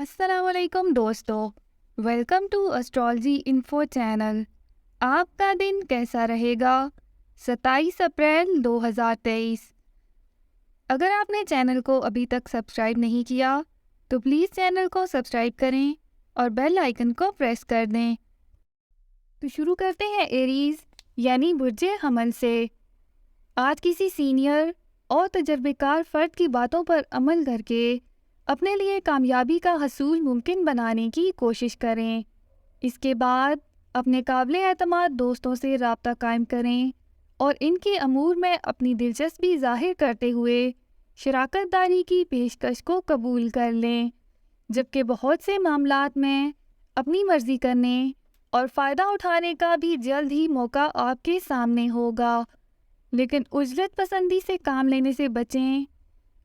السلام علیکم دوستو، welcome to astrology info channel. آپ کا دن کیسا رہے گا؟ 27 اپریل 2023۔ اگر آپ نے چینل کو ابھی تک سبسکرائب نہیں کیا تو پلیز چینل کو سبسکرائب کریں اور بیل آئیکن کو پریس کر دیں۔ تو شروع کرتے ہیں ایریز یعنی برج حمل سے۔ آج کسی سینئر اور تجربے کار فرد کی باتوں پر عمل کر کے اپنے لیے کامیابی کا حصول ممکن بنانے کی کوشش کریں۔ اس کے بعد اپنے قابل اعتماد دوستوں سے رابطہ قائم کریں اور ان کے امور میں اپنی دلچسپی ظاہر کرتے ہوئے شراکت داری کی پیشکش کو قبول کر لیں، جبکہ بہت سے معاملات میں اپنی مرضی کرنے اور فائدہ اٹھانے کا بھی جلد ہی موقع آپ کے سامنے ہوگا، لیکن عجلت پسندی سے کام لینے سے بچیں۔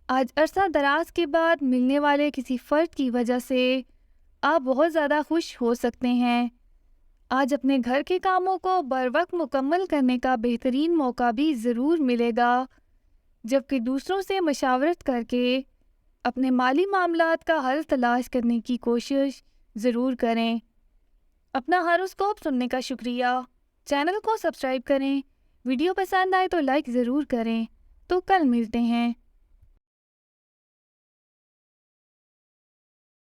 آج عرصہ دراز کے بعد ملنے والے کسی فرد کی وجہ سے آپ بہت زیادہ خوش ہو سکتے ہیں۔ آج اپنے گھر کے کاموں کو بروقت مکمل کرنے کا بہترین موقع بھی ضرور ملے گا، جبکہ دوسروں سے مشاورت کر کے اپنے مالی معاملات کا حل تلاش کرنے کی کوشش ضرور کریں۔ اپنا ہاروسکوپ سننے کا شکریہ۔ چینل کو سبسکرائب کریں۔ ویڈیو پسند آئے تو لائک ضرور کریں۔ تو کل ملتے ہیں۔